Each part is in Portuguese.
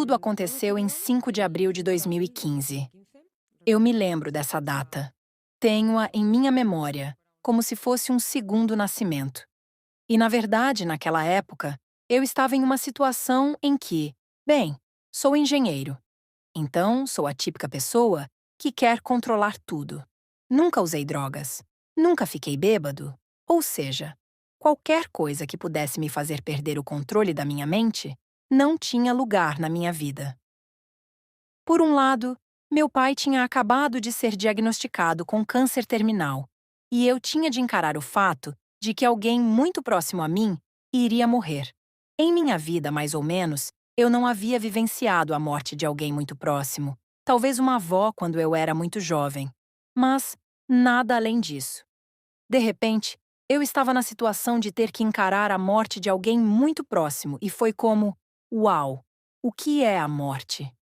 Tudo aconteceu em 5 de abril de 2015. Eu me lembro dessa data. Tenho-a em minha memória, como se fosse um segundo nascimento. E, na verdade, naquela época, eu estava em uma situação em que, bem, sou engenheiro. Então, sou a típica pessoa que quer controlar tudo. Nunca usei drogas. Nunca fiquei bêbado. Ou seja, qualquer coisa que pudesse me fazer perder o controle da minha mente não tinha lugar na minha vida. Por um lado, meu pai tinha acabado de ser diagnosticado com câncer terminal, e eu tinha de encarar o fato de que alguém muito próximo a mim iria morrer. Em minha vida, mais ou menos, eu não havia vivenciado a morte de alguém muito próximo, talvez uma avó quando eu era muito jovem, mas nada além disso. De repente, eu estava na situação de ter que encarar a morte de alguém muito próximo e foi como, uau, o que é a morte?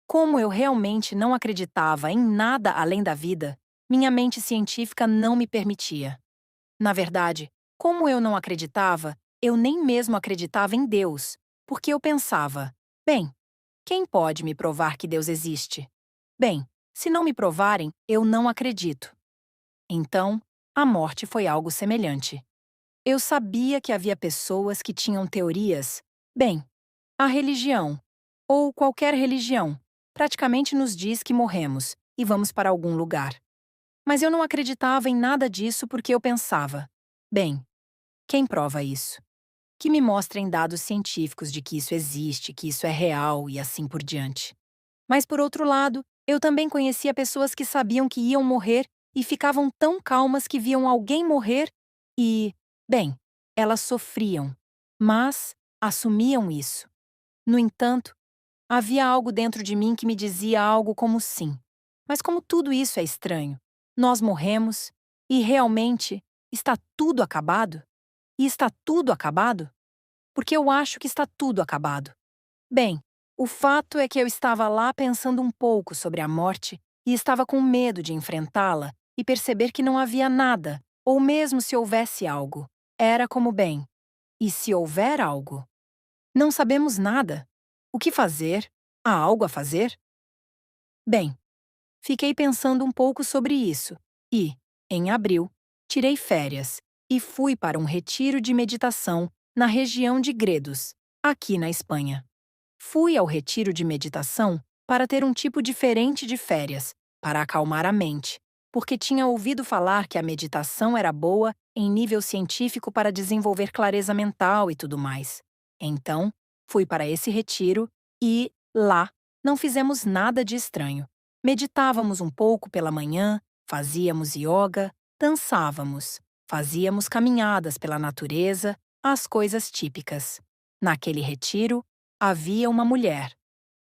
Como eu realmente não acreditava em nada além da vida, minha mente científica não me permitia. Na verdade, como eu não acreditava, eu nem mesmo acreditava em Deus, porque eu pensava, bem, quem pode me provar que Deus existe? Bem, se não me provarem, eu não acredito. Então, a morte foi algo semelhante. Eu sabia que havia pessoas que tinham teorias. Bem, a religião, ou qualquer religião, praticamente nos diz que morremos e vamos para algum lugar. Mas eu não acreditava em nada disso porque eu pensava: bem, quem prova isso? Que me mostrem dados científicos de que isso existe, que isso é real e assim por diante. Mas, por outro lado, eu também conhecia pessoas que sabiam que iam morrer e ficavam tão calmas que viam alguém morrer e, bem, elas sofriam, mas assumiam isso. No entanto, havia algo dentro de mim que me dizia algo como sim. Mas como tudo isso é estranho, nós morremos e realmente está tudo acabado? E está tudo acabado? Porque eu acho que está tudo acabado. Bem, o fato é que eu estava lá pensando um pouco sobre a morte e estava com medo de enfrentá-la e perceber que não havia nada, ou mesmo se houvesse algo. Era como bem. E se houver algo? Não sabemos nada. O que fazer? Há algo a fazer? Bem, fiquei pensando um pouco sobre isso e, em abril, tirei férias e fui para um retiro de meditação na região de Gredos, aqui na Espanha. Fui ao retiro de meditação para ter um tipo diferente de férias, para acalmar a mente, porque tinha ouvido falar que a meditação era boa em nível científico para desenvolver clareza mental e tudo mais. Então, fui para esse retiro e, lá, não fizemos nada de estranho. Meditávamos um pouco pela manhã, fazíamos yoga, dançávamos, fazíamos caminhadas pela natureza, as coisas típicas. Naquele retiro, havia uma mulher,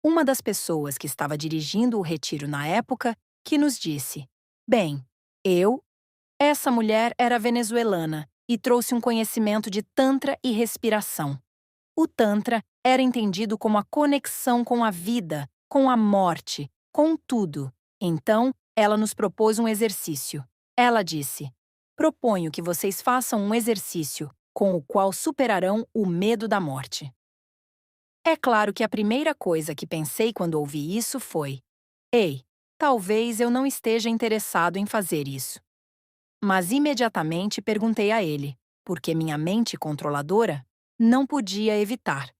uma das pessoas que estava dirigindo o retiro na época, que nos disse: bem, essa mulher era venezuelana e trouxe um conhecimento de Tantra e respiração. O Tantra era entendido como a conexão com a vida, com a morte, com tudo. Então, ela nos propôs um exercício. Ela disse: proponho que vocês façam um exercício com o qual superarão o medo da morte. É claro que a primeira coisa que pensei quando ouvi isso foi: ei, talvez eu não esteja interessado em fazer isso. Mas imediatamente perguntei a ele, porque minha mente controladora não podia evitar.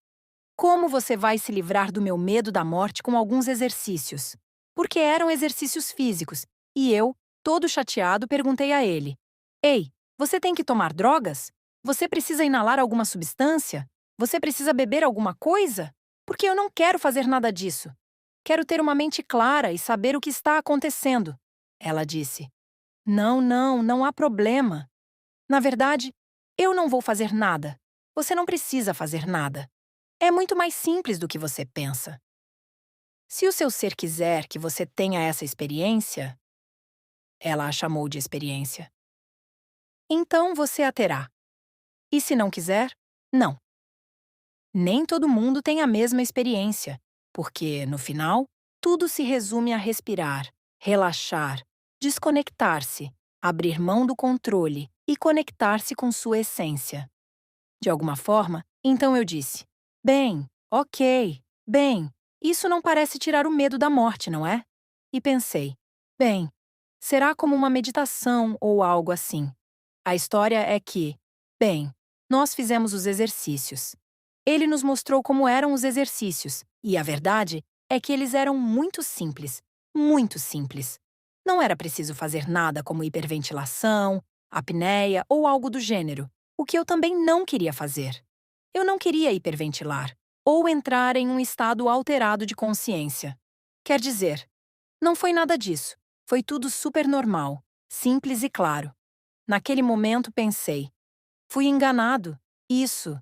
Como você vai se livrar do meu medo da morte com alguns exercícios? Porque eram exercícios físicos, e eu, todo chateado, perguntei a ele: ei, você tem que tomar drogas? Você precisa inalar alguma substância? Você precisa beber alguma coisa? Porque eu não quero fazer nada disso. Quero ter uma mente clara e saber o que está acontecendo. Ela disse: não, não, não há problema. Na verdade, eu não vou fazer nada. Você não precisa fazer nada. É muito mais simples do que você pensa. Se o seu ser quiser que você tenha essa experiência, ela a chamou de experiência, então você a terá. E se não quiser, não. Nem todo mundo tem a mesma experiência, porque, no final, tudo se resume a respirar, relaxar, desconectar-se, abrir mão do controle e conectar-se com sua essência. De alguma forma, então eu disse: bem, ok, bem, Isso não parece tirar o medo da morte, não é? E pensei, bem, será como uma meditação ou algo assim. A história é que, bem, nós fizemos os exercícios. Ele nos mostrou como eram os exercícios, e a verdade é que eles eram muito simples, muito simples. Não era preciso fazer nada como hiperventilação, apneia ou algo do gênero, o que eu também não queria fazer. Eu não queria hiperventilar ou entrar em um estado alterado de consciência. Quer dizer, não foi nada disso. Foi tudo super normal, simples e claro. Naquele momento pensei, fui enganado. Isso.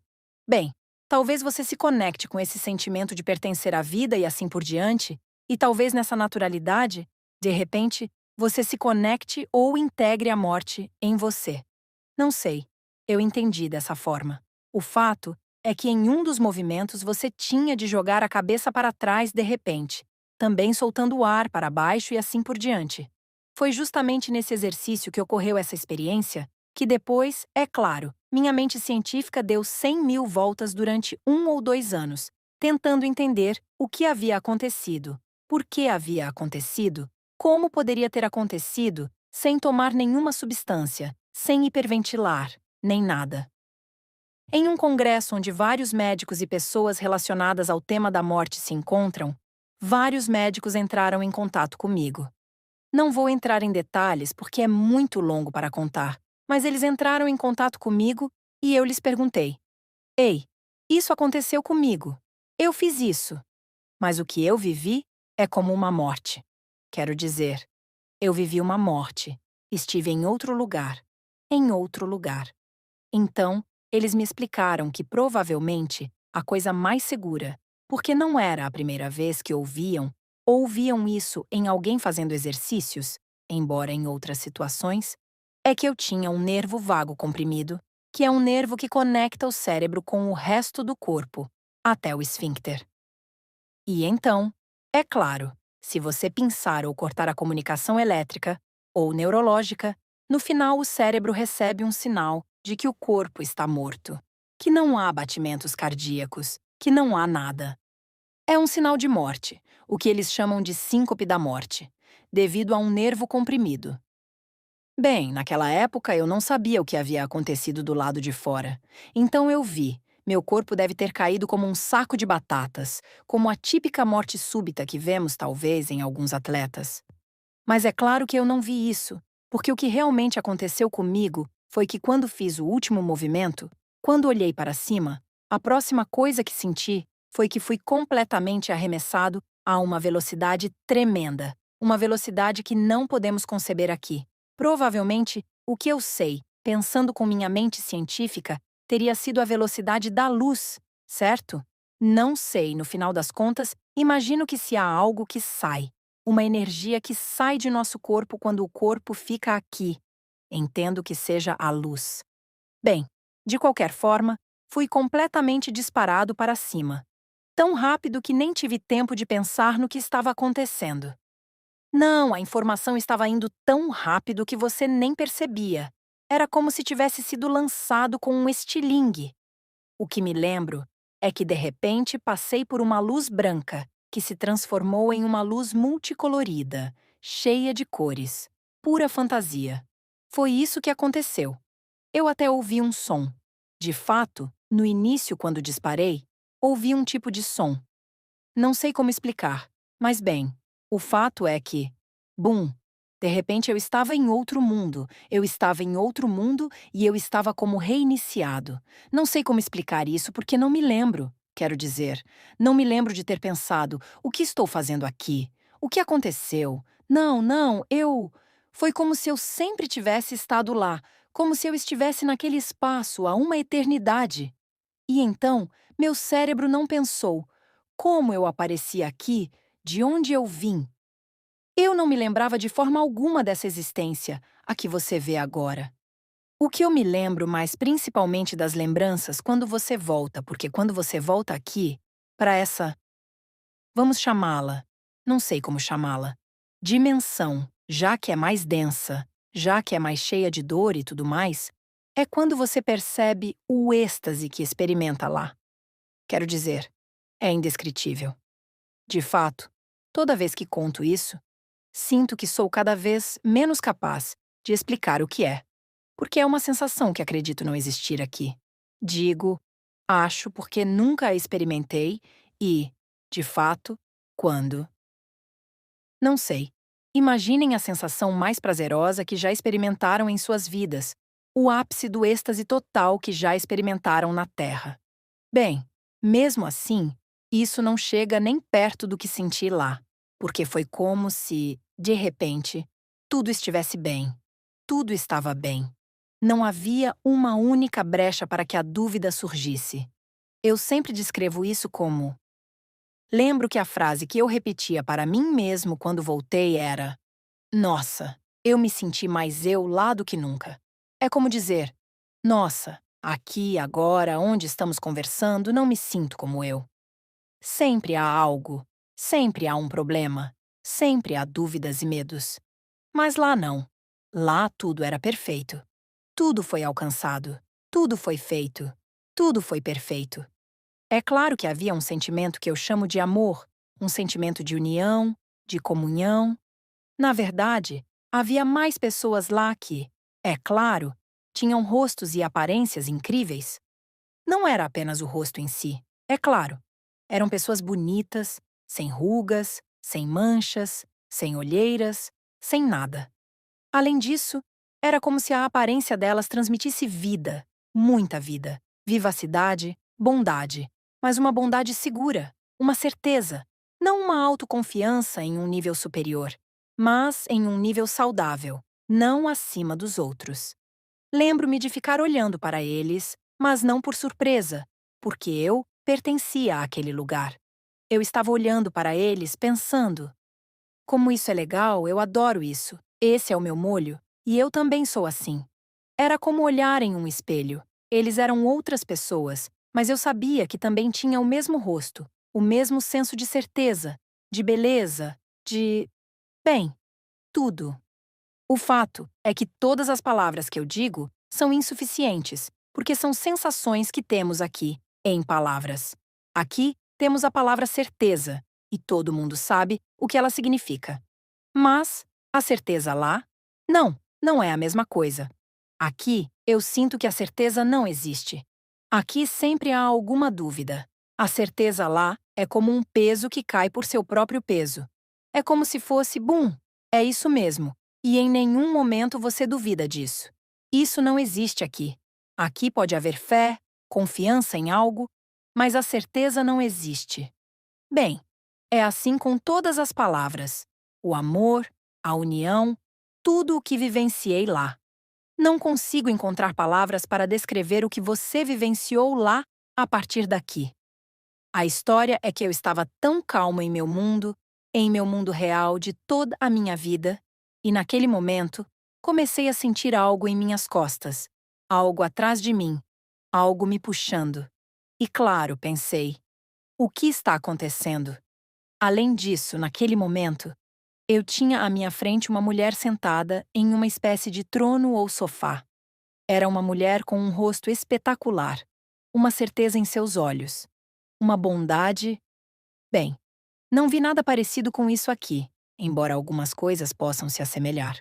Bem, talvez você se conecte com esse sentimento de pertencer à vida e assim por diante, e talvez nessa naturalidade, de repente, você se conecte ou integre a morte em você. Não sei. Eu entendi dessa forma. O fato é que em um dos movimentos você tinha de jogar a cabeça para trás de repente, também soltando o ar para baixo e assim por diante. Foi justamente nesse exercício que ocorreu essa experiência que depois, é claro, minha mente científica deu 100.000 voltas durante 1 ou 2 anos, tentando entender o que havia acontecido, por que havia acontecido, como poderia ter acontecido sem tomar nenhuma substância, sem hiperventilar, nem nada. Em um congresso onde vários médicos e pessoas relacionadas ao tema da morte se encontram, vários médicos entraram em contato comigo. Não vou entrar em detalhes porque é muito longo para contar, mas eles entraram em contato comigo e eu lhes perguntei: Ei, isso aconteceu comigo. Eu fiz isso. Mas o que eu vivi é como uma morte. Quero dizer, eu vivi uma morte. Estive em outro lugar. Em outro lugar. Então, eles me explicaram que provavelmente a coisa mais segura, porque não era a primeira vez que ouviam isso em alguém fazendo exercícios, embora em outras situações, é que eu tinha um nervo vago comprimido, que é um nervo que conecta o cérebro com o resto do corpo, até o esfíncter. E então, é claro, se você pinçar ou cortar a comunicação elétrica ou neurológica, no final o cérebro recebe um sinal de que o corpo está morto, que não há batimentos cardíacos, que não há nada. É um sinal de morte, o que eles chamam de síncope da morte, devido a um nervo comprimido. Bem, naquela época eu não sabia o que havia acontecido do lado de fora. Então eu vi. Meu corpo deve ter caído como um saco de batatas, como a típica morte súbita que vemos, talvez, em alguns atletas. Mas é claro que eu não vi isso, porque o que realmente aconteceu comigo foi que quando fiz o último movimento, quando olhei para cima, a próxima coisa que senti foi que fui completamente arremessado a uma velocidade tremenda, uma velocidade que não podemos conceber aqui. Provavelmente, o que eu sei, pensando com minha mente científica, teria sido a velocidade da luz, certo? Não sei, no final das contas, imagino que se há algo que sai, uma energia que sai de nosso corpo quando o corpo fica aqui. Entendo que seja a luz. Bem, de qualquer forma, fui completamente disparado para cima. Tão rápido que nem tive tempo de pensar no que estava acontecendo. Não, a informação estava indo tão rápido que você nem percebia. Era como se tivesse sido lançado com um estilingue. O que me lembro é que de repente passei por uma luz branca, que se transformou em uma luz multicolorida, cheia de cores. Pura fantasia. Foi isso que aconteceu. Eu até ouvi um som. De fato, no início, quando disparei, ouvi um tipo de som. Não sei como explicar, mas bem, o fato é que, bum, de repente eu estava em outro mundo, eu estava em outro mundo e eu estava como reiniciado. Não sei como explicar isso porque não me lembro, quero dizer. Não me lembro de ter pensado, o que estou fazendo aqui? O que aconteceu? Não, não, eu... Foi como se eu sempre tivesse estado lá, como se eu estivesse naquele espaço há uma eternidade. E então, meu cérebro não pensou, como eu apareci aqui? De onde eu vim? Eu não me lembrava de forma alguma dessa existência, a que você vê agora. O que eu me lembro mais principalmente das lembranças quando você volta, porque quando você volta aqui, para essa, vamos chamá-la, não sei como chamá-la, dimensão, já que é mais densa, já que é mais cheia de dor e tudo mais, é quando você percebe o êxtase que experimenta lá. Quero dizer, é indescritível. De fato, toda vez que conto isso, sinto que sou cada vez menos capaz de explicar o que é, porque é uma sensação que acredito não existir aqui. Digo, acho porque nunca a experimentei e, de fato, quando? Não sei. Imaginem a sensação mais prazerosa que já experimentaram em suas vidas, o ápice do êxtase total que já experimentaram na Terra. Bem, mesmo assim, isso não chega nem perto do que senti lá, porque foi como se, de repente, tudo estivesse bem. Tudo estava bem. Não havia uma única brecha para que a dúvida surgisse. Eu sempre descrevo isso como: lembro que a frase que eu repetia para mim mesmo quando voltei era: nossa, eu me senti mais eu lá do que nunca. É como dizer: nossa, aqui, agora, onde estamos conversando, não me sinto como eu. Sempre há algo, sempre há um problema, sempre há dúvidas e medos. Mas lá não. Lá tudo era perfeito. Tudo foi alcançado. Tudo foi feito. Tudo foi perfeito. É claro que havia um sentimento que eu chamo de amor, um sentimento de união, de comunhão. Na verdade, havia mais pessoas lá que, é claro, tinham rostos e aparências incríveis. Não era apenas o rosto em si, é claro. Eram pessoas bonitas, sem rugas, sem manchas, sem olheiras, sem nada. Além disso, era como se a aparência delas transmitisse vida, muita vida, vivacidade, bondade, mas uma bondade segura, uma certeza, não uma autoconfiança em um nível superior, mas em um nível saudável, não acima dos outros. Lembro-me de ficar olhando para eles, mas não por surpresa, porque eu pertencia àquele lugar. Eu estava olhando para eles pensando: como isso é legal, eu adoro isso. Esse é o meu molho, e eu também sou assim. Era como olhar em um espelho. Eles eram outras pessoas, mas eu sabia que também tinha o mesmo rosto, o mesmo senso de certeza, de beleza, de... bem, tudo. O fato é que todas as palavras que eu digo são insuficientes, porque são sensações que temos aqui, em palavras. Aqui temos a palavra certeza, e todo mundo sabe o que ela significa. Mas a certeza lá? Não, não é a mesma coisa. Aqui eu sinto que a certeza não existe. Aqui sempre há alguma dúvida. A certeza lá é como um peso que cai por seu próprio peso. É como se fosse, bum, é isso mesmo. E em nenhum momento você duvida disso. Isso não existe aqui. Aqui pode haver fé, confiança em algo, mas a certeza não existe. Bem, é assim com todas as palavras. O amor, a união, tudo o que vivenciei lá. Não consigo encontrar palavras para descrever o que você vivenciou lá a partir daqui. A história é que eu estava tão calmo em meu mundo real de toda a minha vida, e naquele momento comecei a sentir algo em minhas costas, algo atrás de mim, algo me puxando. E claro, pensei, o que está acontecendo? Além disso, naquele momento, eu tinha à minha frente uma mulher sentada em uma espécie de trono ou sofá. Era uma mulher com um rosto espetacular, uma certeza em seus olhos, uma bondade. Bem, não vi nada parecido com isso aqui, embora algumas coisas possam se assemelhar.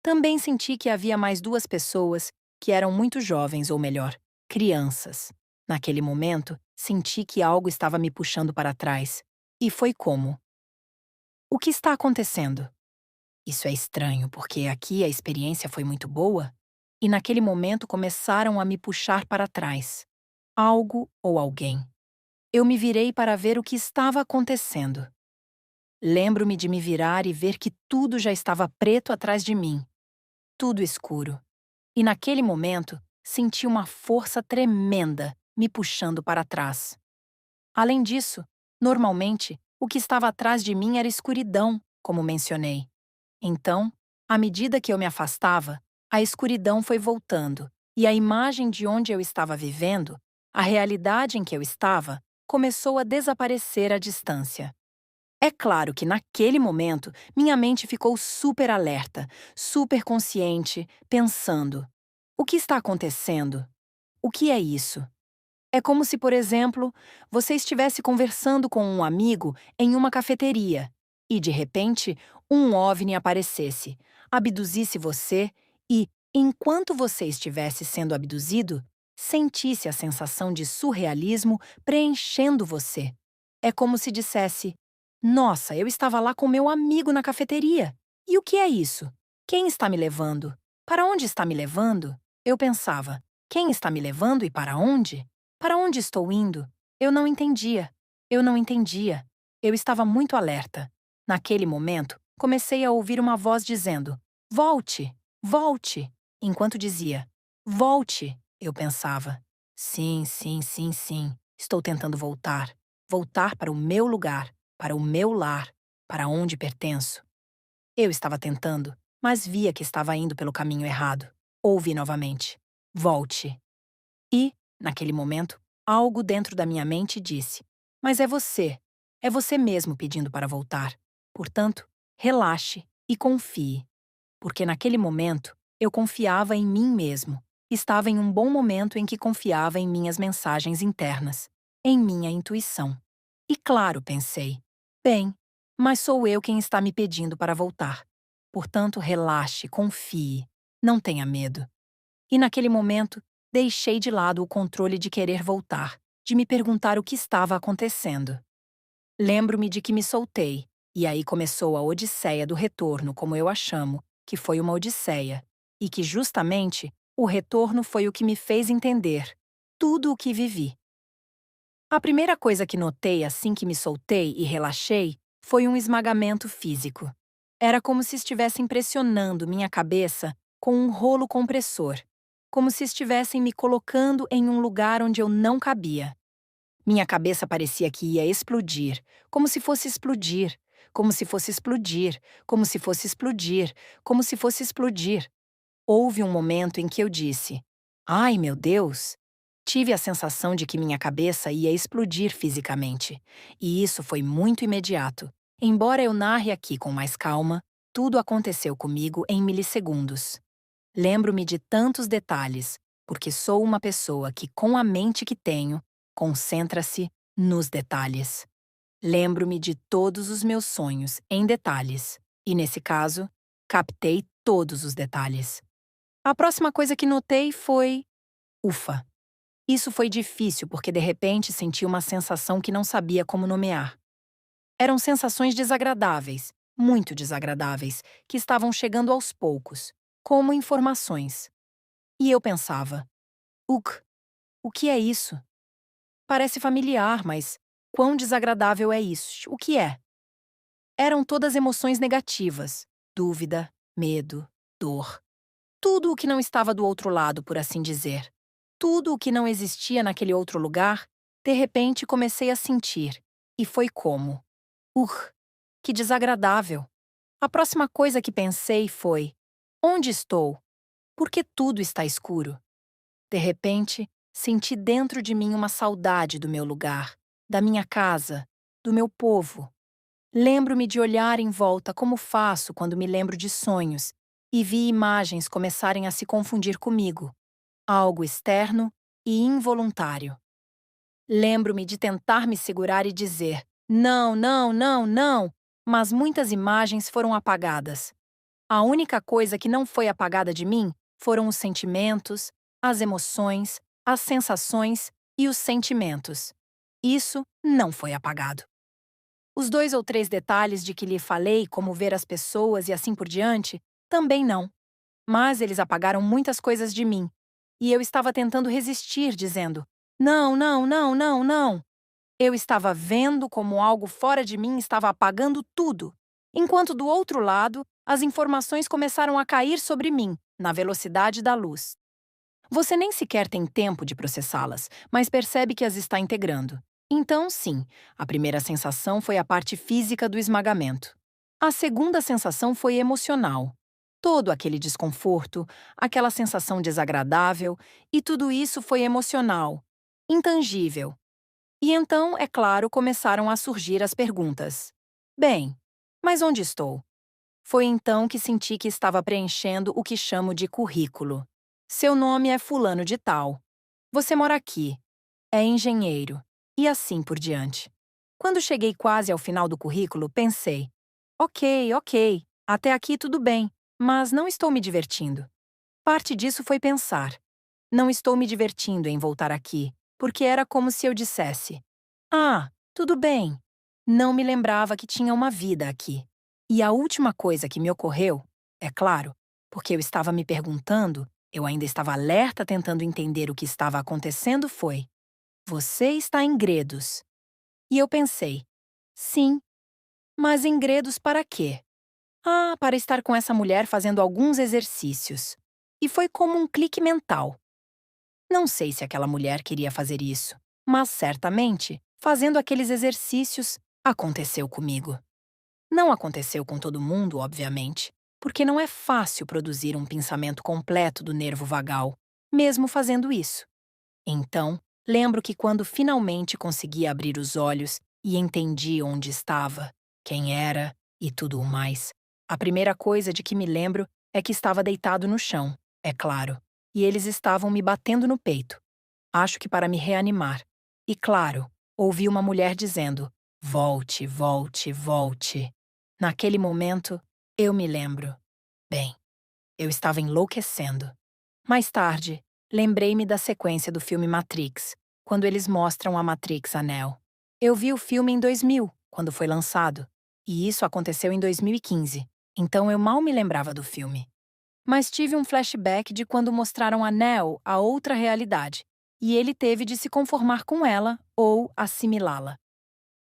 Também senti que havia mais duas pessoas que eram muito jovens, ou melhor, crianças. Naquele momento, senti que algo estava me puxando para trás. E foi como: o que está acontecendo? Isso é estranho, porque aqui a experiência foi muito boa, e naquele momento começaram a me puxar para trás. Algo ou alguém. Eu me virei para ver o que estava acontecendo. Lembro-me de me virar e ver que tudo já estava preto atrás de mim, tudo escuro. E naquele momento, senti uma força tremenda me puxando para trás. Além disso, normalmente, o que estava atrás de mim era escuridão, como mencionei. Então, à medida que eu me afastava, a escuridão foi voltando, e a imagem de onde eu estava vivendo, a realidade em que eu estava, começou a desaparecer à distância. É claro que naquele momento, minha mente ficou super alerta, super consciente, pensando: o que está acontecendo? O que é isso? É como se, por exemplo, você estivesse conversando com um amigo em uma cafeteria e, de repente, um OVNI aparecesse, abduzisse você e, enquanto você estivesse sendo abduzido, sentisse a sensação de surrealismo preenchendo você. É como se dissesse: Nossa, eu estava lá com meu amigo na cafeteria. E o que é isso? Quem está me levando? Para onde está me levando? Eu pensava: Quem está me levando e para onde? Para onde estou indo? Eu não entendia. Eu não entendia. Eu estava muito alerta. Naquele momento, comecei a ouvir uma voz dizendo: Volte! Volte! Enquanto dizia: Volte! Eu pensava: Sim, sim, sim, sim. Estou tentando voltar. Voltar para o meu lugar, para o meu lar, para onde pertenço. Eu estava tentando, mas via que estava indo pelo caminho errado. Ouvi novamente: Volte! E, naquele momento, algo dentro da minha mente disse: Mas é você. É você mesmo pedindo para voltar. Portanto, relaxe e confie. Porque naquele momento, eu confiava em mim mesmo. Estava em um bom momento em que confiava em minhas mensagens internas, em minha intuição. E claro, pensei: bem, mas sou eu quem está me pedindo para voltar. Portanto, relaxe, confie. Não tenha medo. E naquele momento, deixei de lado o controle de querer voltar, de me perguntar o que estava acontecendo. Lembro-me de que me soltei, e aí começou a odisseia do retorno, como eu a chamo, que foi uma odisseia, e que justamente o retorno foi o que me fez entender tudo o que vivi. A primeira coisa que notei assim que me soltei e relaxei foi um esmagamento físico. Era como se estivessem pressionando minha cabeça com um rolo compressor, como se estivessem me colocando em um lugar onde eu não cabia. Minha cabeça parecia que ia explodir, como se fosse explodir, como se fosse explodir, como se fosse explodir, como se fosse explodir. Houve um momento em que eu disse: Ai, meu Deus! Tive a sensação de que minha cabeça ia explodir fisicamente. E isso foi muito imediato. Embora eu narre aqui com mais calma, tudo aconteceu comigo em milissegundos. Lembro-me de tantos detalhes, porque sou uma pessoa que, com a mente que tenho, concentra-se nos detalhes. Lembro-me de todos os meus sonhos em detalhes, e nesse caso, captei todos os detalhes. A próxima coisa que notei foi: ufa! Isso foi difícil porque de repente senti uma sensação que não sabia como nomear. Eram sensações desagradáveis, muito desagradáveis, que estavam chegando aos poucos, como informações. E eu pensava: uk, o que é isso? Parece familiar, mas quão desagradável é isso? O que é? Eram todas emoções negativas: dúvida, medo, dor. Tudo o que não estava do outro lado, por assim dizer. Tudo o que não existia naquele outro lugar, de repente comecei a sentir. E foi como: que desagradável. A próxima coisa que pensei foi: onde estou? Por que tudo está escuro? De repente, senti dentro de mim uma saudade do meu lugar, da minha casa, do meu povo. Lembro-me de olhar em volta como faço quando me lembro de sonhos e vi imagens começarem a se confundir comigo, algo externo e involuntário. Lembro-me de tentar me segurar e dizer: não, não, não, não, mas muitas imagens foram apagadas. A única coisa que não foi apagada de mim foram os sentimentos, as emoções, as sensações e os sentimentos. Isso não foi apagado. Os 2 ou 3 detalhes de que lhe falei, como ver as pessoas e assim por diante, também não. Mas eles apagaram muitas coisas de mim. E eu estava tentando resistir, dizendo: não, não, não, não, não. Eu estava vendo como algo fora de mim estava apagando tudo, enquanto do outro lado, as informações começaram a cair sobre mim, na velocidade da luz. Você nem sequer tem tempo de processá-las, mas percebe que as está integrando. Então, sim, a primeira sensação foi a parte física do esmagamento. A segunda sensação foi emocional. Todo aquele desconforto, aquela sensação desagradável, e tudo isso foi emocional, intangível. E então, é claro, começaram a surgir as perguntas. Bem, mas onde estou? Foi então que senti que estava preenchendo o que chamo de currículo. Seu nome é Fulano de Tal. Você mora aqui. é engenheiro, e assim por diante. Quando cheguei quase ao final do currículo, pensei: ok, até aqui tudo bem, mas não estou me divertindo. Parte disso foi pensar: não estou me divertindo em voltar aqui, porque era como se eu dissesse: ah, tudo bem. Não me lembrava que tinha uma vida aqui. E a última coisa que me ocorreu, é claro, porque eu estava me perguntando, eu ainda estava alerta tentando entender o que estava acontecendo, foi: você está em Gredos. E eu pensei: sim, mas em Gredos para quê? Ah, para estar com essa mulher fazendo alguns exercícios. E foi como um clique mental. Não sei se aquela mulher queria fazer isso, mas certamente, fazendo aqueles exercícios, aconteceu comigo. Não aconteceu com todo mundo, obviamente, porque não é fácil produzir um pensamento completo do nervo vagal, mesmo fazendo isso. Então, lembro que quando finalmente consegui abrir os olhos e entendi onde estava, quem era e tudo o mais, a primeira coisa de que me lembro é que estava deitado no chão, é claro, e eles estavam me batendo no peito. Acho que para me reanimar. E claro, ouvi uma mulher dizendo: volte, volte, volte. Naquele momento, eu me lembro. Bem, eu estava enlouquecendo. Mais tarde, lembrei-me da sequência do filme Matrix, quando eles mostram a Matrix a Neo. Eu vi o filme em 2000, quando foi lançado, e isso aconteceu em 2015, então eu mal me lembrava do filme. Mas tive um flashback de quando mostraram a Neo a outra realidade, e ele teve de se conformar com ela ou assimilá-la.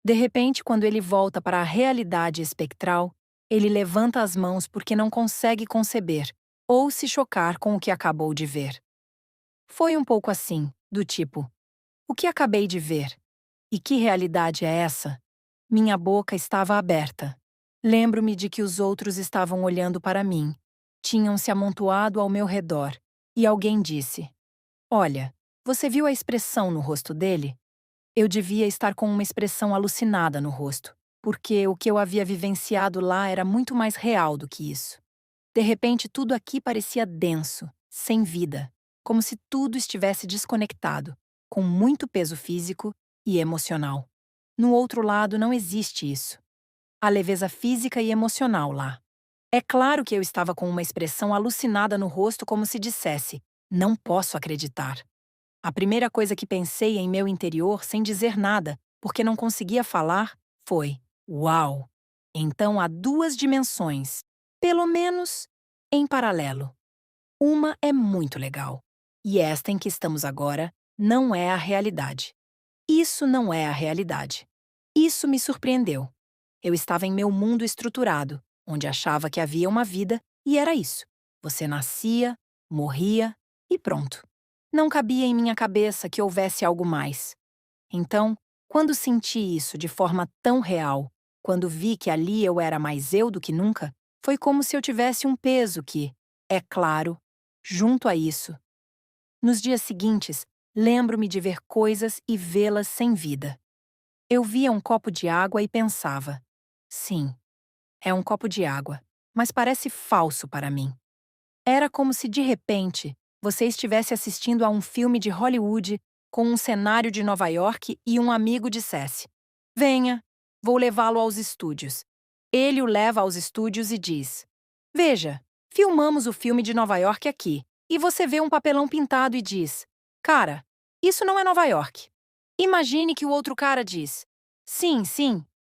De repente, quando ele volta para a realidade espectral, ele levanta as mãos porque não consegue conceber ou se chocar com o que acabou de ver. Foi um pouco assim, do tipo: o que acabei de ver? E que realidade é essa? Minha boca estava aberta. Lembro-me de que os outros estavam olhando para mim. Tinham se amontoado ao meu redor. E alguém disse: olha, você viu a expressão no rosto dele? Eu devia estar com uma expressão alucinada no rosto, porque o que eu havia vivenciado lá era muito mais real do que isso. De repente, tudo aqui parecia denso, sem vida, como se tudo estivesse desconectado, com muito peso físico e emocional. No outro lado não existe isso. A leveza física e emocional lá. É claro que eu estava com uma expressão alucinada no rosto, como se dissesse: não posso acreditar. A primeira coisa que pensei em meu interior, sem dizer nada, porque não conseguia falar, foi: uau! Então há duas dimensões, pelo menos em paralelo. Uma é muito legal, e esta em que estamos agora não é a realidade. Isso não é a realidade. Isso me surpreendeu. Eu estava em meu mundo estruturado, onde achava que havia uma vida, e era isso. Você nascia, morria e pronto. Não cabia em minha cabeça que houvesse algo mais. Então, quando senti isso de forma tão real, quando vi que ali eu era mais eu do que nunca, foi como se eu tivesse um peso que, é claro, junto a isso. Nos dias seguintes, lembro-me de ver coisas e vê-las sem vida. Eu via um copo de água e pensava: sim, é um copo de água, mas parece falso para mim. Era como se, de repente, você estivesse assistindo a um filme de Hollywood com um cenário de Nova York e um amigo dissesse: venha, vou levá-lo aos estúdios. Ele o leva aos estúdios e diz: veja, filmamos o filme de Nova York aqui. E você vê um papelão pintado e diz: cara, isso não é Nova York. Imagine que o outro cara diz: sim,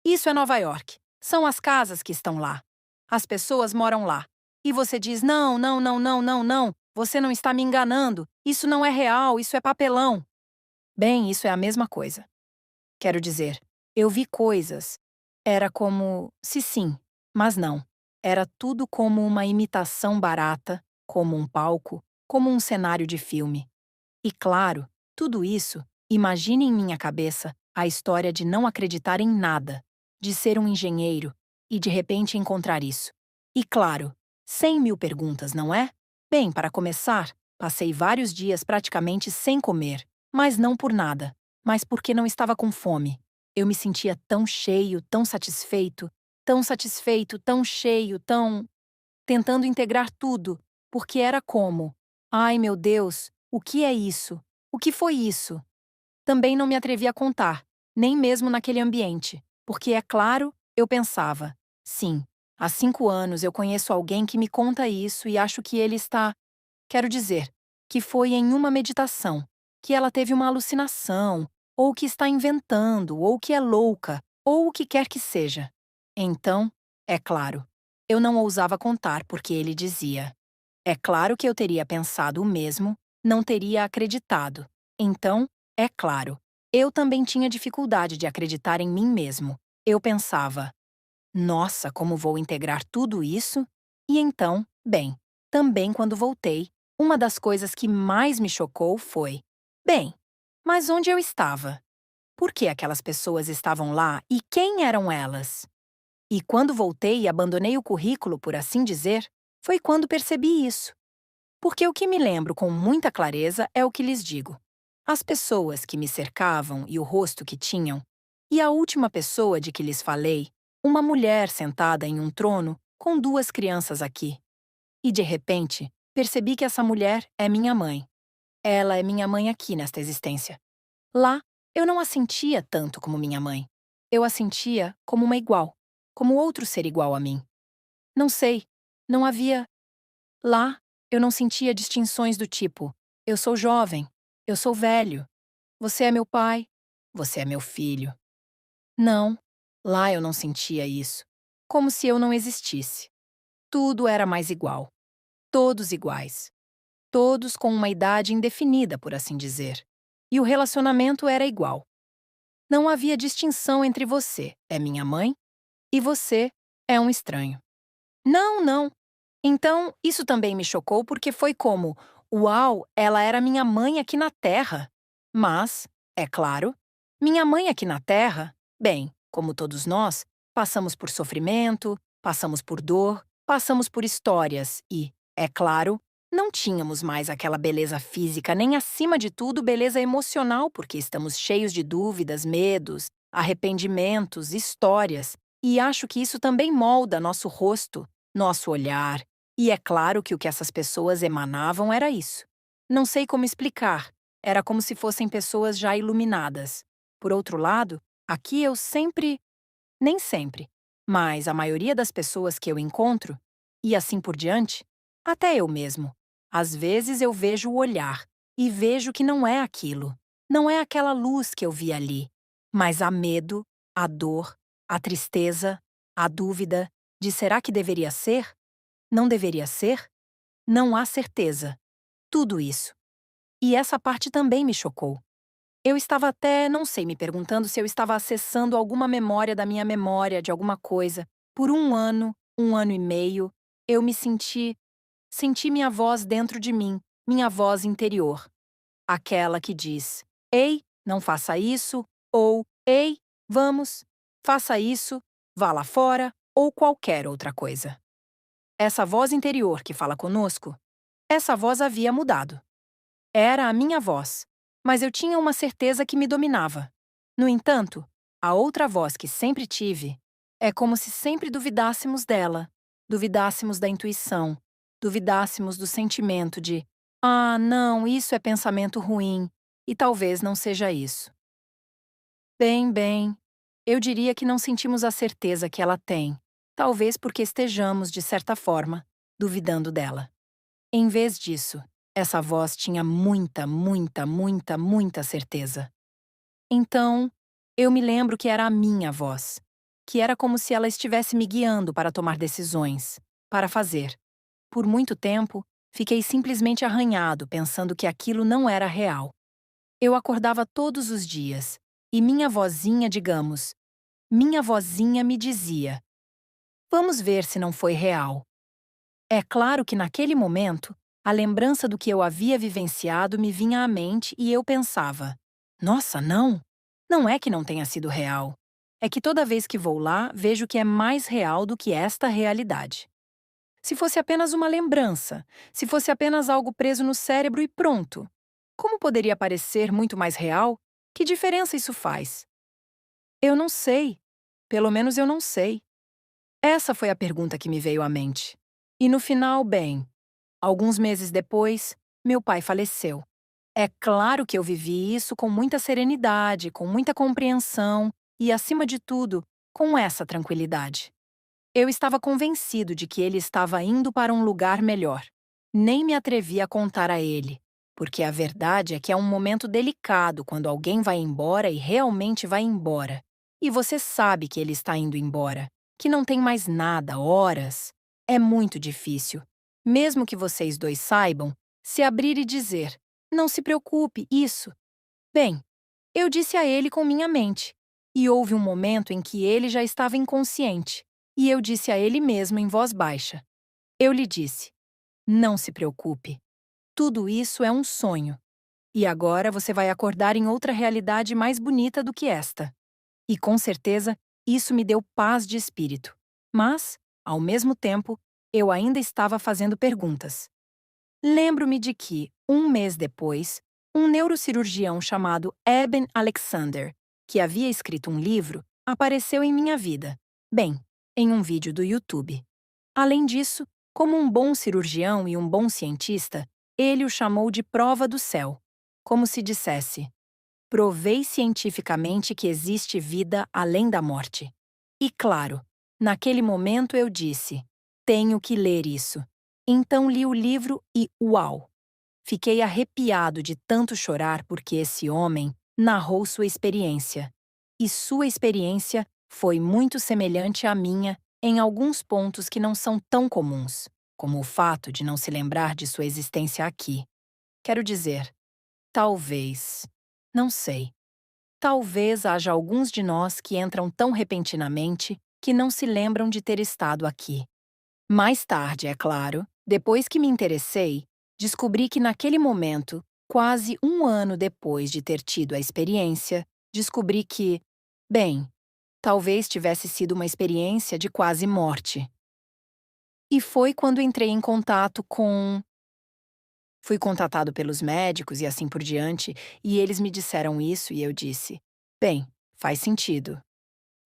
isso é Nova York. São as casas que estão lá. As pessoas moram lá. E você diz: não, você não está me enganando. Isso não é real, isso é papelão. Bem, isso é a mesma coisa. Quero dizer, eu vi coisas. Era como se sim, mas não. Era tudo como uma imitação barata, como um palco, como um cenário de filme. E claro, tudo isso, imagine em minha cabeça a história de não acreditar em nada, de ser um engenheiro e de repente encontrar isso. E claro, 100.000 perguntas, não é? Bem, para começar, passei vários dias praticamente sem comer, mas não por nada, mas porque não estava com fome. Eu me sentia tão cheio, tão satisfeito, tão cheio, tão tentando integrar tudo, porque era como: ai meu Deus, o que é isso? O que foi isso? Também não me atrevi a contar, nem mesmo naquele ambiente, porque, é claro, eu pensava: sim, há 5 anos eu conheço alguém que me conta isso e acho que ele está. Quero dizer, que foi em uma meditação, que ela teve uma alucinação, ou que está inventando, ou que é louca, ou o que quer que seja. Então, é claro, eu não ousava contar porque ele dizia. É claro que eu teria pensado o mesmo, não teria acreditado. Então, é claro, eu também tinha dificuldade de acreditar em mim mesmo. Eu pensava: nossa, como vou integrar tudo isso? E então, bem, também quando voltei, uma das coisas que mais me chocou foi: bem, mas onde eu estava? Por que aquelas pessoas estavam lá e quem eram elas? E quando voltei e abandonei o currículo, por assim dizer, foi quando percebi isso. Porque o que me lembro com muita clareza é o que lhes digo. As pessoas que me cercavam e o rosto que tinham, e a última pessoa de que lhes falei, uma mulher sentada em um trono com 2 crianças aqui. E de repente, percebi que essa mulher é minha mãe. Ela é minha mãe aqui nesta existência. Lá, eu não a sentia tanto como minha mãe. Eu a sentia como uma igual, como outro ser igual a mim. Não sei, não havia. Lá, eu não sentia distinções do tipo: eu sou jovem, eu sou velho, você é meu pai, você é meu filho. Não, lá eu não sentia isso. Como se eu não existisse. Tudo era mais igual. Todos iguais. Todos com uma idade indefinida, por assim dizer. E o relacionamento era igual. Não havia distinção entre você, é minha mãe, e você é um estranho. Não, não. Então, isso também me chocou porque foi como: uau, ela era minha mãe aqui na Terra. Mas, é claro, minha mãe aqui na Terra, bem, como todos nós, passamos por sofrimento, passamos por dor, passamos por histórias e, é claro, não tínhamos mais aquela beleza física, nem acima de tudo beleza emocional, porque estamos cheios de dúvidas, medos, arrependimentos, histórias. E acho que isso também molda nosso rosto, nosso olhar, e é claro que o que essas pessoas emanavam era isso. Não sei como explicar, era como se fossem pessoas já iluminadas. Por outro lado, aqui eu sempre, nem sempre, mas a maioria das pessoas que eu encontro, e assim por diante, até eu mesmo, às vezes eu vejo o olhar e vejo que não é aquilo, não é aquela luz que eu vi ali, mas há medo, a dor, a tristeza, a dúvida de será que deveria ser? Não deveria ser? Não há certeza. Tudo isso. E essa parte também me chocou. Eu estava até, não sei, me perguntando se eu estava acessando alguma memória da minha memória de alguma coisa. Por um ano e meio, eu me senti minha voz dentro de mim, minha voz interior. Aquela que diz: ei, não faça isso, ou ei, vamos, faça isso, vá lá fora, ou qualquer outra coisa. Essa voz interior que fala conosco, essa voz havia mudado. Era a minha voz, mas eu tinha uma certeza que me dominava. No entanto, a outra voz que sempre tive é como se sempre duvidássemos dela, duvidássemos da intuição, duvidássemos do sentimento de: ah, não, isso é pensamento ruim, e talvez não seja isso. Bem, eu diria que não sentimos a certeza que ela tem, talvez porque estejamos, de certa forma, duvidando dela. Em vez disso, essa voz tinha muita certeza. Então, eu me lembro que era a minha voz, que era como se ela estivesse me guiando para tomar decisões, para fazer. Por muito tempo, fiquei simplesmente arranhado pensando que aquilo não era real. Eu acordava todos os dias, e minha vozinha, digamos, minha vozinha me dizia: vamos ver se não foi real. É claro que naquele momento, a lembrança do que eu havia vivenciado me vinha à mente e eu pensava: nossa, não! Não é que não tenha sido real. É que toda vez que vou lá, vejo que é mais real do que esta realidade. Se fosse apenas uma lembrança, se fosse apenas algo preso no cérebro e pronto, como poderia parecer muito mais real? Que diferença isso faz? Eu não sei. Pelo menos eu não sei. Essa foi a pergunta que me veio à mente. E no final, bem, alguns meses depois, meu pai faleceu. É claro que eu vivi isso com muita serenidade, com muita compreensão e, acima de tudo, com essa tranquilidade. Eu estava convencido de que ele estava indo para um lugar melhor. Nem me atrevi a contar a ele, porque a verdade é que é um momento delicado quando alguém vai embora e realmente vai embora. E você sabe que ele está indo embora, que não tem mais nada, horas. É muito difícil. Mesmo que vocês dois saibam, se abrir e dizer: não se preocupe, isso. Bem, eu disse a ele com minha mente. E houve um momento em que ele já estava inconsciente. E eu disse a ele mesmo em voz baixa. Eu lhe disse: não se preocupe. Tudo isso é um sonho. E agora você vai acordar em outra realidade mais bonita do que esta. E com certeza, isso me deu paz de espírito. Mas, ao mesmo tempo, eu ainda estava fazendo perguntas. Lembro-me de que, um mês depois, um neurocirurgião chamado Eben Alexander, que havia escrito um livro, apareceu em minha vida. Bem, em um vídeo do YouTube. Além disso, como um bom cirurgião e um bom cientista, ele o chamou de prova do céu. Como se dissesse: provei cientificamente que existe vida além da morte. E claro, naquele momento eu disse: tenho que ler isso. Então li o livro e uau! Fiquei arrepiado de tanto chorar porque esse homem narrou sua experiência. E sua experiência foi muito semelhante à minha em alguns pontos que não são tão comuns, como o fato de não se lembrar de sua existência aqui. Quero dizer, talvez, não sei. Talvez haja alguns de nós que entram tão repentinamente que não se lembram de ter estado aqui. Mais tarde, é claro, depois que me interessei, descobri que naquele momento, quase um ano depois de ter tido a experiência, descobri que, bem, talvez tivesse sido uma experiência de quase morte. E foi quando entrei em contato com. Fui contatado pelos médicos e assim por diante, e eles me disseram isso e eu disse: bem, faz sentido.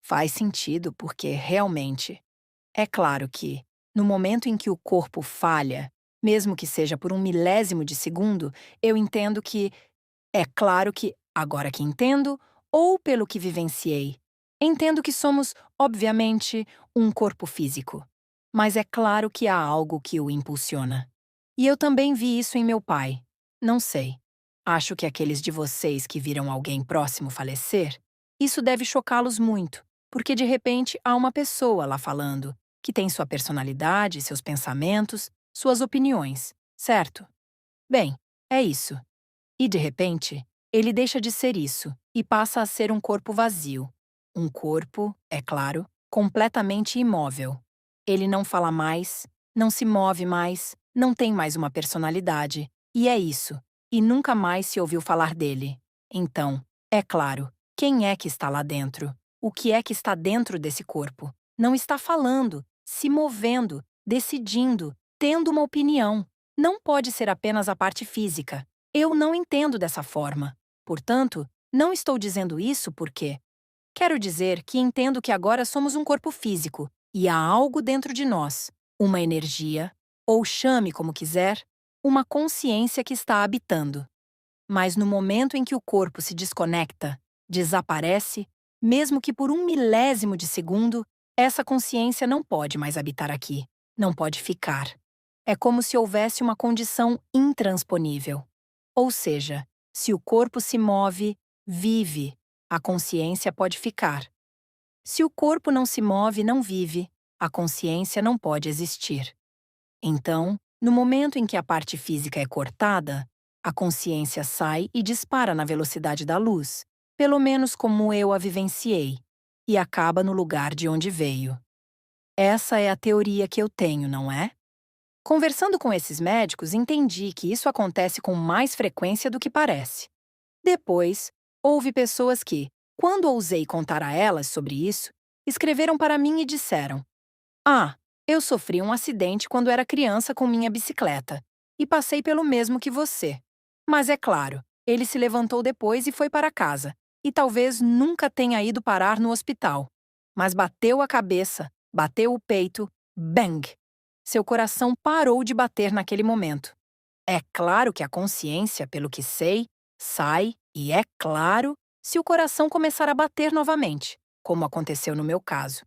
Faz sentido porque, realmente, é claro que, no momento em que o corpo falha, mesmo que seja por um milésimo de segundo, eu entendo que, é claro que, agora que entendo, ou pelo que vivenciei, entendo que somos, obviamente, um corpo físico. Mas é claro que há algo que o impulsiona. E eu também vi isso em meu pai. Não sei. Acho que aqueles de vocês que viram alguém próximo falecer, isso deve chocá-los muito, porque de repente há uma pessoa lá falando, que tem sua personalidade, seus pensamentos, suas opiniões, certo? Bem, é isso. E de repente, ele deixa de ser isso e passa a ser um corpo vazio. Um corpo, é claro, completamente imóvel. Ele não fala mais, não se move mais, não tem mais uma personalidade. E é isso. E nunca mais se ouviu falar dele. Então, é claro, quem é que está lá dentro? O que é que está dentro desse corpo? Não está falando, se movendo, decidindo, tendo uma opinião. Não pode ser apenas a parte física. Eu não entendo dessa forma. Portanto, não estou dizendo isso porque quero dizer que entendo que agora somos um corpo físico e há algo dentro de nós, uma energia, ou chame como quiser, uma consciência que está habitando. Mas no momento em que o corpo se desconecta, desaparece, mesmo que por um milésimo de segundo, essa consciência não pode mais habitar aqui, não pode ficar. É como se houvesse uma condição intransponível. Ou seja, se o corpo se move, vive, a consciência pode ficar. Se o corpo não se move, não vive, a consciência não pode existir. Então, no momento em que a parte física é cortada, a consciência sai e dispara na velocidade da luz, pelo menos como eu a vivenciei, e acaba no lugar de onde veio. Essa é a teoria que eu tenho, não é? Conversando com esses médicos, entendi que isso acontece com mais frequência do que parece. Depois, houve pessoas que, quando ousei contar a elas sobre isso, escreveram para mim e disseram: ah, eu sofri um acidente quando era criança com minha bicicleta e passei pelo mesmo que você. Mas é claro, ele se levantou depois e foi para casa, e talvez nunca tenha ido parar no hospital. Mas bateu a cabeça, bateu o peito, bang! Seu coração parou de bater naquele momento. É claro que a consciência, pelo que sei, sai, e é claro, se o coração começar a bater novamente, como aconteceu no meu caso.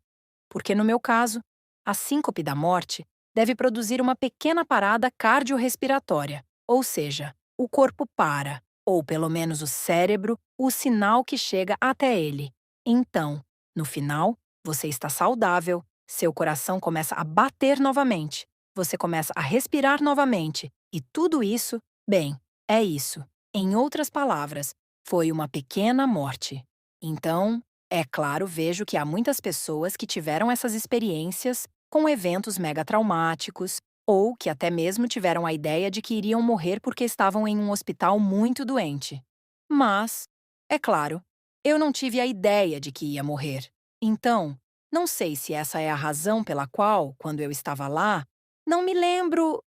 Porque no meu caso, a síncope da morte deve produzir uma pequena parada cardiorrespiratória, ou seja, o corpo para, ou pelo menos o cérebro, o sinal que chega até ele. Então, no final, você está saudável, seu coração começa a bater novamente, você começa a respirar novamente, e tudo isso, bem, é isso. Em outras palavras, foi uma pequena morte. Então, é claro, vejo que há muitas pessoas que tiveram essas experiências com eventos megatraumáticos ou que até mesmo tiveram a ideia de que iriam morrer porque estavam em um hospital muito doente. Mas, é claro, eu não tive a ideia de que ia morrer. Então, não sei se essa é a razão pela qual, quando eu estava lá, não me lembro.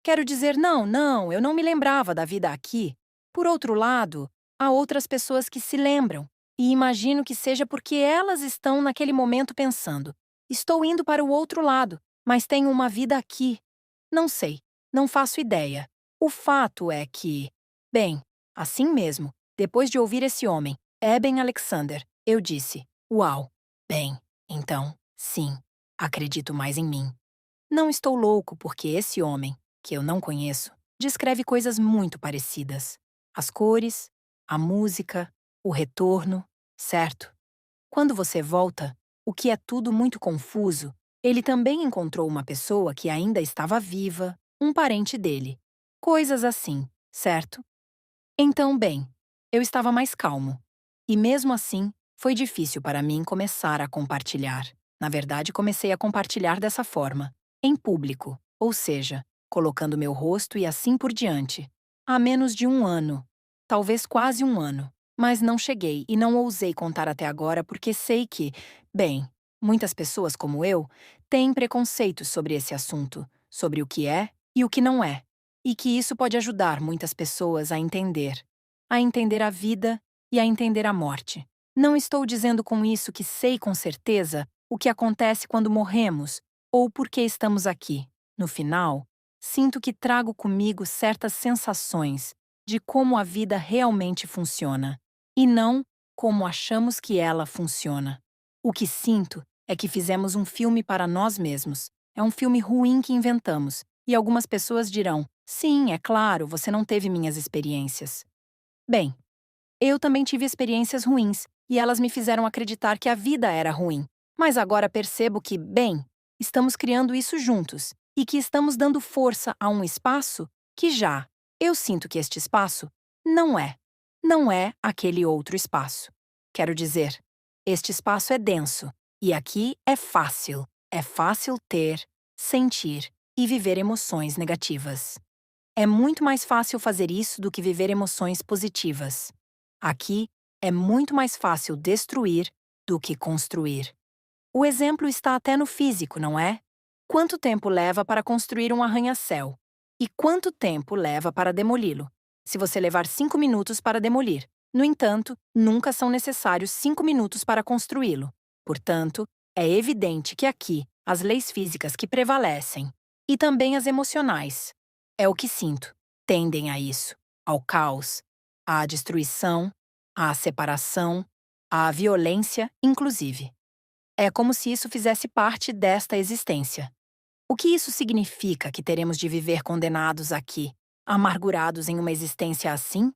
Quero dizer, não, eu não me lembrava da vida aqui. Por outro lado, há outras pessoas que se lembram, e imagino que seja porque elas estão naquele momento pensando: estou indo para o outro lado, mas tenho uma vida aqui. Não sei, não faço ideia. O fato é que, bem, assim mesmo, depois de ouvir esse homem, Eben Alexander, eu disse: uau, bem, então, sim, acredito mais em mim. Não estou louco porque esse homem, que eu não conheço, descreve coisas muito parecidas. As cores, a música, o retorno, certo? Quando você volta, o que é tudo muito confuso, ele também encontrou uma pessoa que ainda estava viva, um parente dele. Coisas assim, certo? Então, bem, eu estava mais calmo. E mesmo assim, foi difícil para mim começar a compartilhar. Na verdade, comecei a compartilhar dessa forma, em público, ou seja, colocando meu rosto e assim por diante. Há menos de um ano, talvez quase um ano. Mas não cheguei e não ousei contar até agora porque sei que, bem, muitas pessoas como eu têm preconceitos sobre esse assunto, sobre o que é e o que não é. E que isso pode ajudar muitas pessoas a entender a vida e a entender a morte. Não estou dizendo com isso que sei com certeza o que acontece quando morremos ou por que estamos aqui. No final, sinto que trago comigo certas sensações de como a vida realmente funciona, e não como achamos que ela funciona. O que sinto é que fizemos um filme para nós mesmos. É um filme ruim que inventamos, e algumas pessoas dirão: sim, é claro, você não teve minhas experiências. Bem, eu também tive experiências ruins, e elas me fizeram acreditar que a vida era ruim. Mas agora percebo que, bem, estamos criando isso juntos, e que estamos dando força a um espaço que já, eu sinto que este espaço não é. Não é aquele outro espaço. Quero dizer, este espaço é denso, e aqui é fácil. É fácil ter, sentir e viver emoções negativas. É muito mais fácil fazer isso do que viver emoções positivas. Aqui é muito mais fácil destruir do que construir. O exemplo está até no físico, não é? Quanto tempo leva para construir um arranha-céu? E quanto tempo leva para demoli-lo? Se você levar 5 minutos para demolir. No entanto, nunca são necessários 5 minutos para construí-lo. Portanto, é evidente que aqui as leis físicas que prevalecem, e também as emocionais, é o que sinto, tendem a isso, ao caos, à destruição, à separação, à violência, inclusive. É como se isso fizesse parte desta existência. O que isso significa que teremos de viver condenados aqui, amargurados em uma existência assim?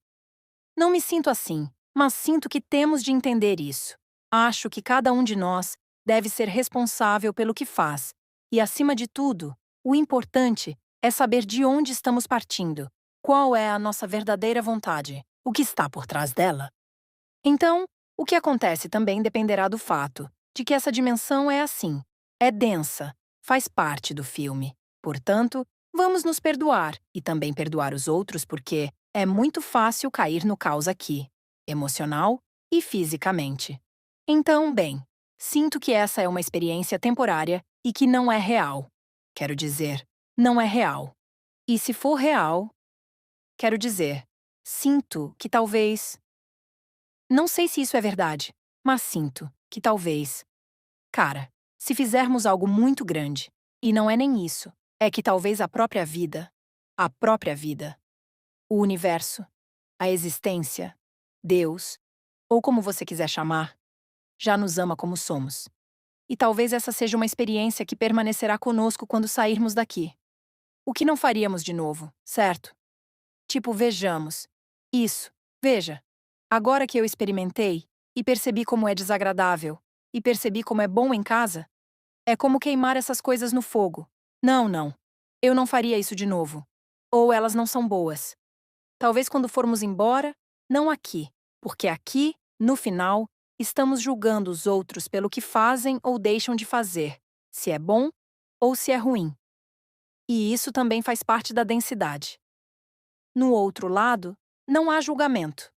Não me sinto assim, mas sinto que temos de entender isso. Acho que cada um de nós deve ser responsável pelo que faz, e, acima de tudo, o importante é saber de onde estamos partindo, qual é a nossa verdadeira vontade, o que está por trás dela. Então, o que acontece também dependerá do fato de que essa dimensão é assim, é densa, faz parte do filme. Portanto, vamos nos perdoar e também perdoar os outros porque é muito fácil cair no caos aqui, emocional e fisicamente. Então, bem, sinto que essa é uma experiência temporária e que não é real. Quero dizer, não é real. E se for real, quero dizer, sinto que talvez. Não sei se isso é verdade, mas sinto que talvez. Cara, se fizermos algo muito grande, e não é nem isso, é que talvez a própria vida. a própria vida, o universo, a existência, Deus, ou como você quiser chamar, já nos ama como somos. E talvez essa seja uma experiência que permanecerá conosco quando sairmos daqui. O que não faríamos de novo, certo? Tipo, vejamos. Isso, veja. Agora que eu experimentei e percebi como é desagradável, e percebi como é bom em casa, é como queimar essas coisas no fogo. Não, não. Eu não faria isso de novo. Ou elas não são boas. Talvez quando formos embora, não aqui, porque aqui, no final, estamos julgando os outros pelo que fazem ou deixam de fazer, se é bom ou se é ruim. E isso também faz parte da densidade. No outro lado, não há julgamento.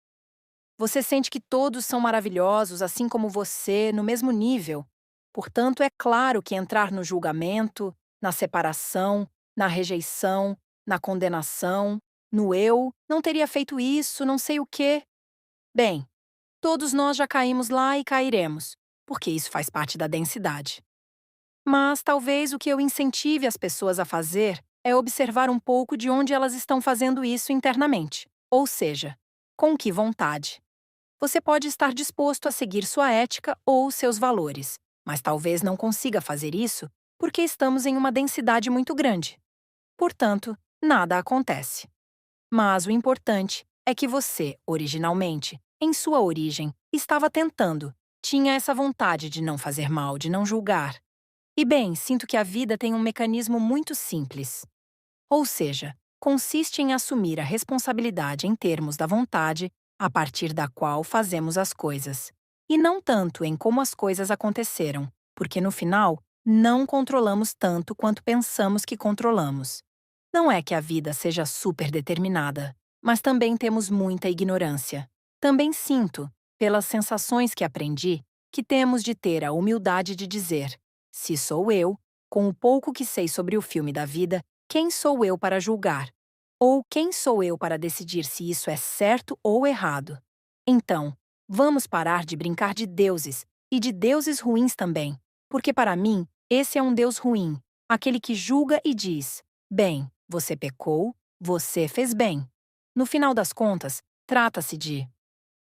Você sente que todos são maravilhosos, assim como você, no mesmo nível. Portanto, é claro que entrar no julgamento, na separação, na rejeição, na condenação, no eu, não teria feito isso, não sei o quê. Bem, todos nós já caímos lá e cairemos, porque isso faz parte da densidade. Mas talvez o que eu incentive as pessoas a fazer é observar um pouco de onde elas estão fazendo isso internamente, ou seja, com que vontade. Você pode estar disposto a seguir sua ética ou seus valores, mas talvez não consiga fazer isso porque estamos em uma densidade muito grande. Portanto, nada acontece. Mas o importante é que você, originalmente, em sua origem, estava tentando, tinha essa vontade de não fazer mal, de não julgar. E bem, sinto que a vida tem um mecanismo muito simples. Ou seja, consiste em assumir a responsabilidade em termos da vontade a partir da qual fazemos as coisas. E não tanto em como as coisas aconteceram, porque no final, não controlamos tanto quanto pensamos que controlamos. Não é que a vida seja super determinada, mas também temos muita ignorância. Também sinto, pelas sensações que aprendi, que temos de ter a humildade de dizer: se sou eu, com o pouco que sei sobre o filme da vida, quem sou eu para julgar? Ou quem sou eu para decidir se isso é certo ou errado? Então, vamos parar de brincar de deuses, e de deuses ruins também, porque para mim, esse é um Deus ruim, aquele que julga e diz: bem, você pecou, você fez bem. No final das contas, trata-se de.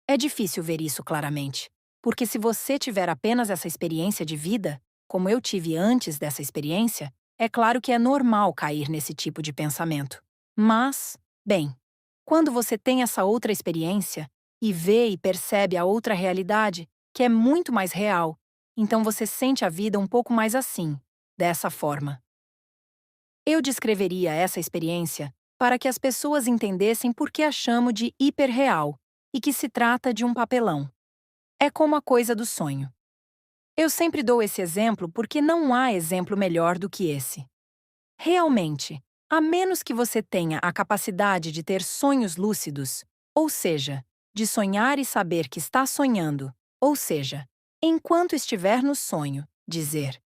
É difícil ver isso claramente, porque se você tiver apenas essa experiência de vida, como eu tive antes dessa experiência, é claro que é normal cair nesse tipo de pensamento. Mas, bem, quando você tem essa outra experiência e vê e percebe a outra realidade, que é muito mais real, então você sente a vida um pouco mais assim, dessa forma. Eu descreveria essa experiência para que as pessoas entendessem por que a chamo de hiperreal e que se trata de um papelão. É como a coisa do sonho. Eu sempre dou esse exemplo porque não há exemplo melhor do que esse. Realmente, a menos que você tenha a capacidade de ter sonhos lúcidos, ou seja, de sonhar e saber que está sonhando, ou seja, enquanto estiver no sonho, dizer: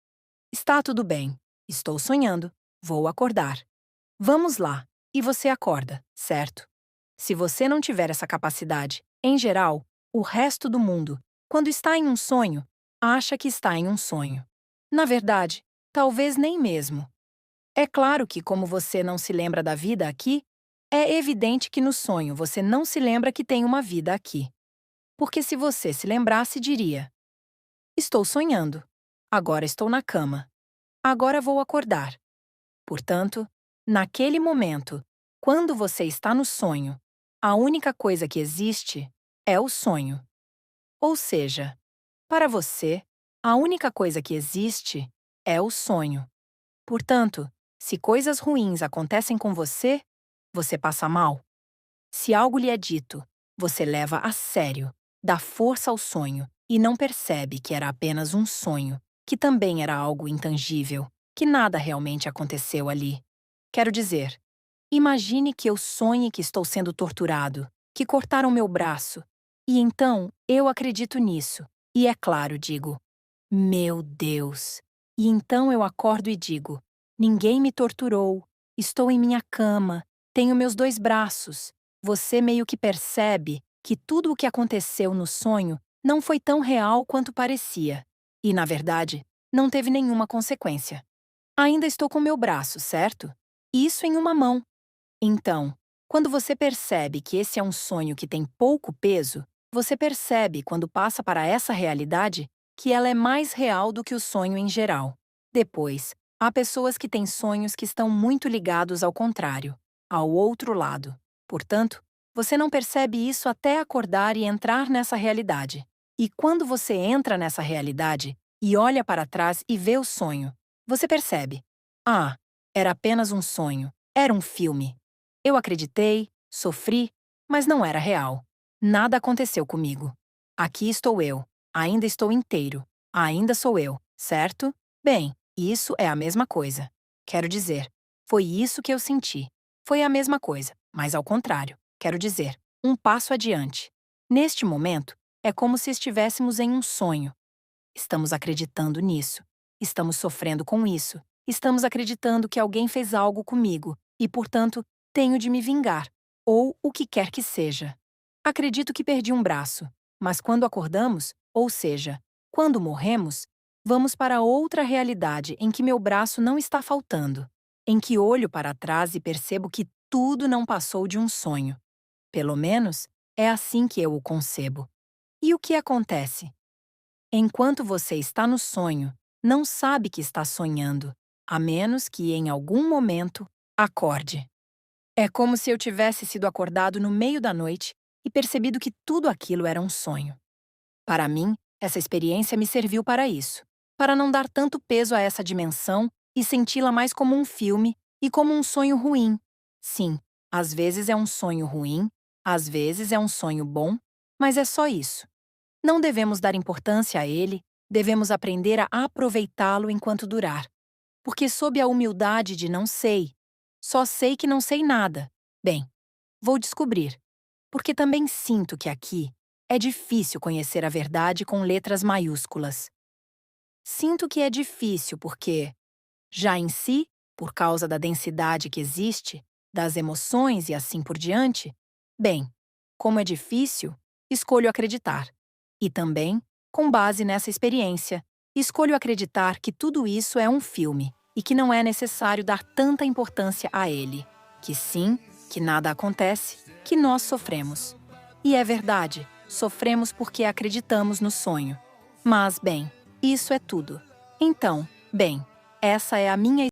está tudo bem, estou sonhando, vou acordar. Vamos lá, e você acorda, certo? Se você não tiver essa capacidade, em geral, o resto do mundo, quando está em um sonho, acha que está em um sonho. Na verdade, talvez nem mesmo. É claro que, como você não se lembra da vida aqui, é evidente que no sonho você não se lembra que tem uma vida aqui. Porque se você se lembrasse, diria: estou sonhando. Agora estou na cama. Agora vou acordar. Portanto, naquele momento, quando você está no sonho, a única coisa que existe é o sonho. Ou seja, para você, a única coisa que existe é o sonho. Portanto, se coisas ruins acontecem com você, você passa mal. Se algo lhe é dito, você leva a sério, dá força ao sonho e não percebe que era apenas um sonho, que também era algo intangível, que nada realmente aconteceu ali. Quero dizer, imagine que eu sonhe que estou sendo torturado, que cortaram meu braço, e então eu acredito nisso, e é claro, digo: meu Deus! E então eu acordo e digo: ninguém me torturou, estou em minha cama, tenho meus 2 braços. Você meio que percebe que tudo o que aconteceu no sonho não foi tão real quanto parecia. E, na verdade, não teve nenhuma consequência. Ainda estou com meu braço, certo? Isso em uma mão. Então, quando você percebe que esse é um sonho que tem pouco peso, você percebe, quando passa para essa realidade, que ela é mais real do que o sonho em geral. Depois, há pessoas que têm sonhos que estão muito ligados ao contrário, ao outro lado. Portanto, você não percebe isso até acordar e entrar nessa realidade. E quando você entra nessa realidade e olha para trás e vê o sonho, você percebe: ah, era apenas um sonho, era um filme. Eu acreditei, sofri, mas não era real. Nada aconteceu comigo. Aqui estou eu, ainda estou inteiro, ainda sou eu, certo? Bem, isso é a mesma coisa. Quero dizer, foi isso que eu senti. Foi a mesma coisa, mas ao contrário. Quero dizer, um passo adiante. Neste momento, é como se estivéssemos em um sonho. Estamos acreditando nisso. Estamos sofrendo com isso. Estamos acreditando que alguém fez algo comigo e, portanto, tenho de me vingar, ou o que quer que seja. Acredito que perdi um braço, mas quando acordamos, ou seja, quando morremos, vamos para outra realidade em que meu braço não está faltando, em que olho para trás e percebo que tudo não passou de um sonho. Pelo menos, é assim que eu o concebo. E o que acontece? Enquanto você está no sonho, não sabe que está sonhando, a menos que, em algum momento, acorde. É como se eu tivesse sido acordado no meio da noite e percebido que tudo aquilo era um sonho. Para mim, essa experiência me serviu para isso, para não dar tanto peso a essa dimensão e senti-la mais como um filme e como um sonho ruim. Sim, às vezes é um sonho ruim, às vezes é um sonho bom, mas é só isso. Não devemos dar importância a ele, devemos aprender a aproveitá-lo enquanto durar. Porque, sob a humildade de não sei, só sei que não sei nada. Bem, vou descobrir. Porque também sinto que aqui é difícil conhecer a verdade com letras maiúsculas. Sinto que é difícil porque, já em si, por causa da densidade que existe, das emoções e assim por diante, bem, como é difícil, escolho acreditar. E também, com base nessa experiência, escolho acreditar que tudo isso é um filme e que não é necessário dar tanta importância a ele. Que sim, que nada acontece, que nós sofremos. E é verdade, sofremos porque acreditamos no sonho. Mas, bem, isso é tudo. Então, bem, essa é a minha